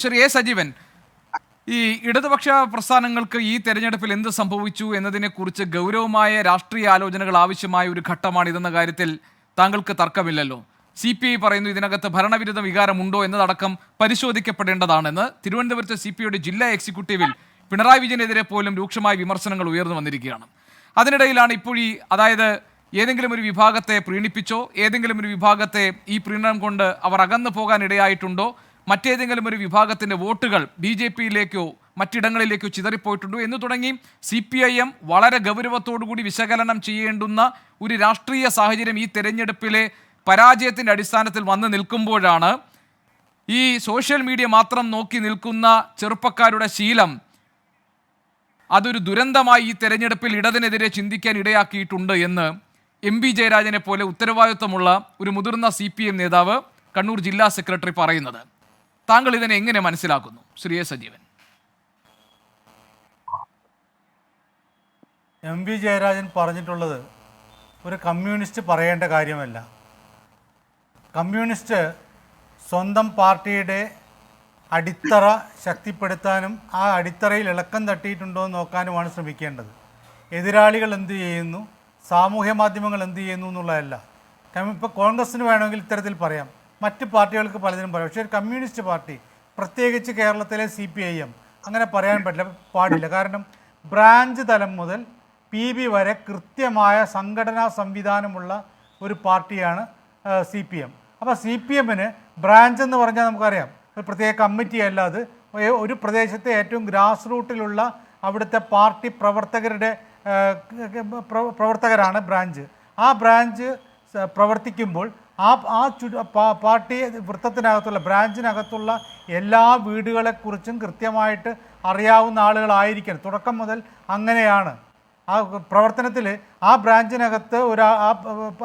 Shri A Sajeevan, ഈ ഇടതുപക്ഷ പ്രസ്ഥാനങ്ങൾക്ക് ഈ തെരഞ്ഞെടുപ്പിൽ എന്ത് സംഭവിച്ചു എന്നതിനെക്കുറിച്ച് ഗൗരവമായ രാഷ്ട്രീയ ആലോചനകൾ ആവശ്യമായ ഒരു ഘട്ടമാണിതെന്ന കാര്യത്തിൽ താങ്കൾക്ക് തർക്കമില്ലല്ലോ. CPI പറയുന്നു ഇതിനകത്ത് ഭരണവിരുദ്ധ വികാരമുണ്ടോ എന്നതടക്കം പരിശോധിക്കപ്പെടേണ്ടതാണെന്ന്. തിരുവനന്തപുരത്തെ CPIയുടെ ജില്ലാ എക്സിക്യൂട്ടീവിൽ പിണറായി വിജയനെതിരെ പോലും രൂക്ഷമായ വിമർശനങ്ങൾ ഉയർന്നു വന്നിരിക്കുകയാണ്. അതിനിടയിലാണ് ഇപ്പോൾ അതായത് ഏതെങ്കിലും ഒരു വിഭാഗത്തെ പ്രീണിപ്പിച്ചോ ഏതെങ്കിലും ഒരു വിഭാഗത്തെ ഈ പ്രീണനം കൊണ്ട് അവർ അകന്നു പോകാൻ ഇടയായിട്ടുണ്ടോ, മറ്റേതെങ്കിലും ഒരു വിഭാഗത്തിൻ്റെ വോട്ടുകൾ BJPയിലേക്കോ മറ്റിടങ്ങളിലേക്കോ ചിതറിപ്പോയിട്ടുണ്ടോ എന്ന് തുടങ്ങി CPIM വളരെ ഗൗരവത്തോടുകൂടി വിശകലനം ചെയ്യേണ്ടുന്ന ഒരു രാഷ്ട്രീയ സാഹചര്യം ഈ തെരഞ്ഞെടുപ്പിലെ പരാജയത്തിൻ്റെ അടിസ്ഥാനത്തിൽ വന്ന് നിൽക്കുമ്പോഴാണ് ഈ സോഷ്യൽ മീഡിയ മാത്രം നോക്കി നിൽക്കുന്ന ചെറുപ്പക്കാരുടെ ശീലം അതൊരു ദുരന്തമായി ഈ തെരഞ്ഞെടുപ്പിൽ ഇടതിനെതിരെ ചിന്തിക്കാൻ ഇടയാക്കിയിട്ടുണ്ട് എന്ന് MB ജയരാജനെ പോലെ ഉത്തരവാദിത്വമുള്ള ഒരു മുതിർന്ന CPM നേതാവ്, കണ്ണൂർ ജില്ലാ സെക്രട്ടറി പറയുന്നത്. താങ്കൾ ഇതിനെ എങ്ങനെ മനസ്സിലാക്കുന്നു, ശ്രീ എ സജീവൻ? MB ജയരാജൻ പറഞ്ഞിട്ടുള്ളത് ഒരു കമ്മ്യൂണിസ്റ്റ് പറയേണ്ട കാര്യമല്ല. കമ്മ്യൂണിസ്റ്റ് സ്വന്തം പാർട്ടിയുടെ അടിത്തറ ശക്തിപ്പെടുത്താനും ആ അടിത്തറയിൽ ഇളക്കം തട്ടിയിട്ടുണ്ടോ എന്ന് നോക്കാനുമാണ് ശ്രമിക്കേണ്ടത്. എതിരാളികൾ എന്ത് ചെയ്യുന്നു, സാമൂഹ്യ മാധ്യമങ്ങൾ എന്ത് ചെയ്യുന്നു എന്നുള്ളതല്ല. ഇപ്പോൾ കോൺഗ്രസ്സിന് വേണമെങ്കിൽ ഇത്തരത്തിൽ പറയാം, മറ്റ് പാർട്ടികൾക്ക് പലതിനും പറയാം. പക്ഷേ ഒരു കമ്മ്യൂണിസ്റ്റ് പാർട്ടി, പ്രത്യേകിച്ച് കേരളത്തിലെ CPIM അങ്ങനെ പറയാൻ പാടില്ല. കാരണം ബ്രാഞ്ച് തലം മുതൽ PB വരെ കൃത്യമായ സംഘടനാ സംവിധാനമുള്ള ഒരു പാർട്ടിയാണ് CPM. അപ്പോൾ CPMന് ബ്രാഞ്ച് എന്ന് പറഞ്ഞാൽ നമുക്കറിയാം, ഒരു പ്രത്യേക കമ്മിറ്റി അല്ലാതെ ഒരു പ്രദേശത്തെ ഏറ്റവും ഗ്രാസ് റൂട്ടിലുള്ള അവിടുത്തെ പാർട്ടി പ്രവർത്തകരാണ് ബ്രാഞ്ച്. ആ ബ്രാഞ്ച് പ്രവർത്തിക്കുമ്പോൾ പാർട്ടി വൃത്തത്തിനകത്തുള്ള ബ്രാഞ്ചിനകത്തുള്ള എല്ലാ വീടുകളെക്കുറിച്ചും കൃത്യമായിട്ട് അറിയാവുന്ന ആളുകളായിരിക്കണം. തുടക്കം മുതൽ അങ്ങനെയാണ്. ആ പ്രവർത്തനത്തിൽ ആ ബ്രാഞ്ചിനകത്ത്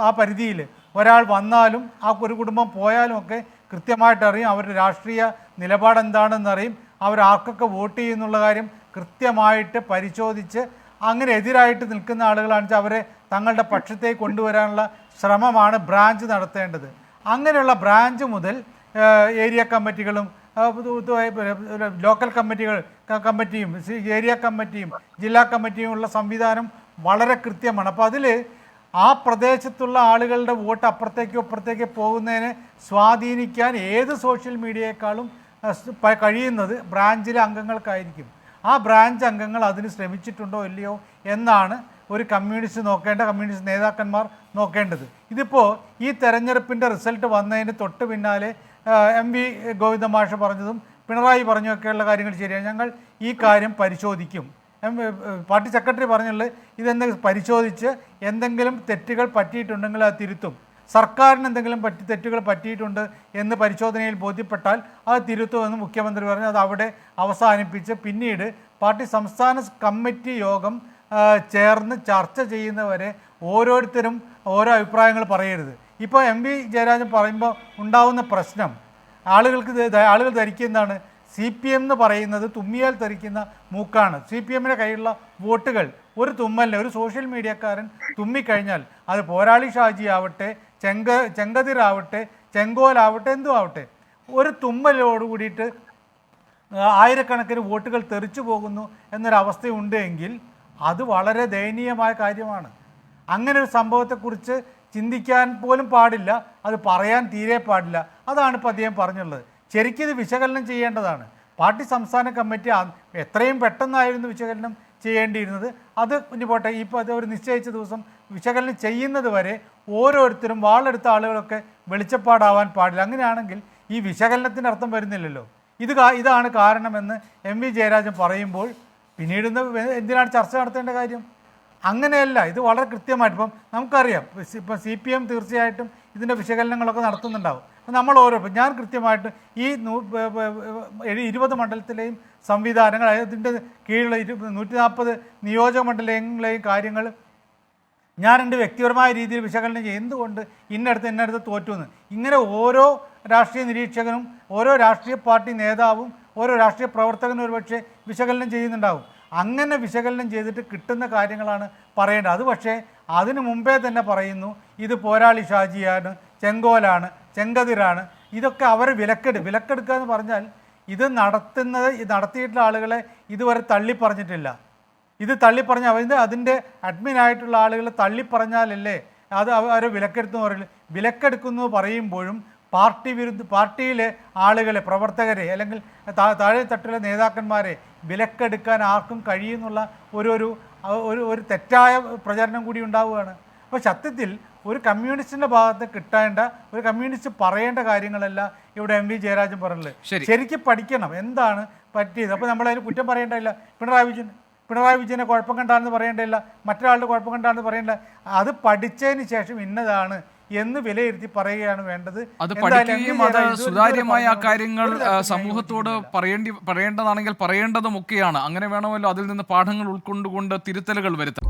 ആ പരിധിയിൽ ഒരാൾ വന്നാലും ആ ഒരു കുടുംബം പോയാലും ഒക്കെ കൃത്യമായിട്ട് അറിയും, അവരുടെ രാഷ്ട്രീയ നിലപാടെന്താണെന്നറിയും, അവരാർക്കൊക്കെ വോട്ട് ചെയ്യുന്നുള്ള കാര്യം കൃത്യമായിട്ട് പരിശോധിച്ച് അങ്ങനെ എതിരായിട്ട് നിൽക്കുന്ന ആളുകളാണെന്ന് വെച്ചാൽ അവരെ തങ്ങളുടെ പക്ഷത്തേക്ക് കൊണ്ടുവരാനുള്ള ശ്രമമാണ് ബ്രാഞ്ച് നടത്തേണ്ടത്. അങ്ങനെയുള്ള ബ്രാഞ്ച് മുതൽ ഏരിയ കമ്മിറ്റികളും ലോക്കൽ കമ്മിറ്റിയും ഏരിയ കമ്മിറ്റിയും ജില്ലാ കമ്മിറ്റിയും ഉള്ള സംവിധാനം വളരെ കൃത്യമാണ്. അപ്പോൾ അതിൽ ആ പ്രദേശത്തുള്ള ആളുകളുടെ വോട്ട് അപ്പുറത്തേക്ക് പോകുന്നതിനെ സ്വാധീനിക്കാൻ ഏത് സോഷ്യൽ മീഡിയയെക്കാളും കഴിയുന്നത് ബ്രാഞ്ചിലെ അംഗങ്ങൾക്കായിരിക്കും. ആ ബ്രാഞ്ച് അംഗങ്ങൾ അതിന് ശ്രമിച്ചിട്ടുണ്ടോ ഇല്ലയോ എന്നാണ് ഒരു കമ്മ്യൂണിസ്റ്റ് നേതാക്കന്മാർ നോക്കേണ്ടത്. ഇതിപ്പോൾ ഈ തെരഞ്ഞെടുപ്പിൻ്റെ റിസൾട്ട് വന്നതിന് തൊട്ട് പിന്നാലെ MV ഗോവിന്ദ മാഷ് പറഞ്ഞതും പിണറായി പറഞ്ഞൊക്കെയുള്ള കാര്യങ്ങൾ ശരിയാണ്. ഞങ്ങൾ ഈ കാര്യം പരിശോധിക്കും. പാർട്ടി സെക്രട്ടറി പറഞ്ഞുള്ളത് ഇതെന്തെങ്കിലും പരിശോധിച്ച് എന്തെങ്കിലും തെറ്റുകൾ പറ്റിയിട്ടുണ്ടെങ്കിൽ അത് തിരുത്തും. സർക്കാരിന് എന്തെങ്കിലും തെറ്റുകൾ പറ്റിയിട്ടുണ്ട് എന്ന് പരിശോധനയിൽ ബോധ്യപ്പെട്ടാൽ അത് തിരുത്തുമെന്ന് മുഖ്യമന്ത്രി പറഞ്ഞു. അത് അവിടെ അവസാനിപ്പിച്ച് പിന്നീട് പാർട്ടി സംസ്ഥാന കമ്മിറ്റി യോഗം ചേർന്ന് ചർച്ച ചെയ്യുന്നവരെ ഓരോരുത്തരും ഓരോ അഭിപ്രായങ്ങൾ പറയരുത്. ഇപ്പോൾ MB ജയരാജൻ പറയുമ്പോൾ ഉണ്ടാവുന്ന പ്രശ്നം ആളുകൾ ധരിക്കുന്നതാണ് CPM എന്ന് പറയുന്നത് തുമ്മിയാൽ തെറിക്കുന്ന മൂക്കാണ്. CPMൻ്റെ കയ്യിലുള്ള വോട്ടുകൾ ഒരു തുമ്മലിന് ഒരു സോഷ്യൽ മീഡിയക്കാരൻ തുമ്മിക്കഴിഞ്ഞാൽ അത് പോരാളി ഷാജി ആവട്ടെ, ചെങ്കതിരാവട്ടെ, ചെങ്കോലാവട്ടെ, എന്തും ആവട്ടെ, ഒരു തുമ്മലോട് കൂടിയിട്ട് ആയിരക്കണക്കിന് വോട്ടുകൾ തെറിച്ചു പോകുന്നു എന്നൊരവസ്ഥയുണ്ട് എങ്കിൽ അത് വളരെ ദയനീയമായ കാര്യമാണ്. അങ്ങനെ ഒരു സംഭവത്തെക്കുറിച്ച് ചിന്തിക്കാൻ പോലും പാടില്ല, അത് പറയാൻ തീരെ പാടില്ല. അതാണ് ഇപ്പോൾ അദ്ദേഹം പറഞ്ഞുള്ളത്. ശരിക്കും ഇത് വിശകലനം ചെയ്യേണ്ടതാണ്. പാർട്ടി സംസ്ഥാന കമ്മിറ്റി എത്രയും പെട്ടെന്നായിരുന്നു വിശകലനം ചെയ്യേണ്ടിയിരുന്നത്. അത് ഇനി പോട്ടെ, ഇപ്പോൾ അത് ഒരു നിശ്ചയിച്ച ദിവസം വിശകലനം ചെയ്യുന്നത് വരെ ഓരോരുത്തരും വാളെടുത്ത ആളുകളൊക്കെ വെളിച്ചപ്പാടാവാൻ പാടില്ല. അങ്ങനെയാണെങ്കിൽ ഈ വിശകലനത്തിൻ്റെ അർത്ഥം വരുന്നില്ലല്ലോ. ഇതാണ് കാരണമെന്ന് MV ജയരാജൻ പറയുമ്പോൾ പിന്നീട് എന്തിനാണ് ചർച്ച നടത്തേണ്ട കാര്യം? അങ്ങനെയല്ല, ഇത് വളരെ കൃത്യമായിട്ട് ഇപ്പം നമുക്കറിയാം. ഇപ്പം CPM തീർച്ചയായിട്ടും ഇതിൻ്റെ വിശകലനങ്ങളൊക്കെ നടത്തുന്നുണ്ടാവും. നമ്മൾ ഞാൻ കൃത്യമായിട്ട് ഈ 20 മണ്ഡലത്തിലെയും സംവിധാനങ്ങൾ, അതിൻ്റെ കീഴിലുള്ള 140 നിയോജക മണ്ഡലങ്ങളിലെയും കാര്യങ്ങൾ ഞാൻ എൻ്റെ വ്യക്തിപരമായ രീതിയിൽ വിശകലനം ചെയ്യും. എന്തുകൊണ്ട് ഇന്നടുത്ത് തോറ്റുവെന്ന്. ഇങ്ങനെ ഓരോ രാഷ്ട്രീയ നിരീക്ഷകനും ഓരോ രാഷ്ട്രീയ പാർട്ടി നേതാവും ഓരോ രാഷ്ട്രീയ പ്രവർത്തകനും ഒരുപക്ഷെ വിശകലനം ചെയ്യുന്നുണ്ടാവും. അങ്ങനെ വിശകലനം ചെയ്തിട്ട് കിട്ടുന്ന കാര്യങ്ങളാണ് പറയേണ്ടത്. അത് പക്ഷേ അതിനു മുമ്പേ തന്നെ പറയുന്നു ഇത് പോരാളി ഷാജിയാണ്, ചെങ്കോലാണ്, ചെങ്കതിരാണ്. ഇതൊക്കെ അവരെ വിലക്കെടുക്കുക എന്ന് പറഞ്ഞാൽ ഇത് നടത്തിയിട്ടുള്ള ആളുകളെ ഇതുവരെ തള്ളി പറഞ്ഞിട്ടില്ല. ഇത് തള്ളിപ്പറഞ്ഞ അതിൻ്റെ അഡ്മിനായിട്ടുള്ള ആളുകൾ തള്ളിപ്പറഞ്ഞാലല്ലേ അത് അവരെ വിലക്കെടുത്തു പറയില്ല. വിലക്കെടുക്കുന്നു പറയുമ്പോഴും പാർട്ടിയിലെ ആളുകളെ, പ്രവർത്തകരെ, അല്ലെങ്കിൽ താഴെ തട്ടിലെ നേതാക്കന്മാരെ വിലക്കെടുക്കാൻ ആർക്കും കഴിയുന്നുള്ള ഒരു തെറ്റായ പ്രചരണം കൂടി ഉണ്ടാവുകയാണ്. അപ്പോൾ സത്യത്തിൽ ഒരു കമ്മ്യൂണിസ്റ്റിൻ്റെ ഭാഗത്ത് കിട്ടേണ്ട, ഒരു കമ്മ്യൂണിസ്റ്റ് പറയേണ്ട കാര്യങ്ങളല്ല ഇവിടെ എം വി ജയരാജൻ പറഞ്ഞത്. ശരിക്കും പഠിക്കണം എന്താണ് പറ്റിയത്. അപ്പോൾ നമ്മളതിന് കുറ്റം പറയേണ്ടതില്ല. പിണറായി വിജയനെ കുഴപ്പം കണ്ടാണെന്ന് പറയേണ്ടതില്ല, മറ്റൊരാളുടെ കുഴപ്പം കണ്ടാണെന്ന് പറയേണ്ട. അത് പഠിച്ചതിന് ശേഷം ഇന്നതാണ് എന്ന് വിലയിരുത്തി പറയുകയാണ് വേണ്ടത്. അത് പഠിക്കുകയും അത് സുതാര്യമായ ആ കാര്യങ്ങൾ സമൂഹത്തോട് പറയേണ്ടതാണെങ്കിൽ പറയേണ്ടതുമൊക്കെയാണ്. അങ്ങനെ വേണമല്ലോ അതിൽ നിന്ന് പാഠങ്ങൾ ഉൾക്കൊണ്ടുകൊണ്ട് തിരുത്തലുകൾ വരുത്താൻ.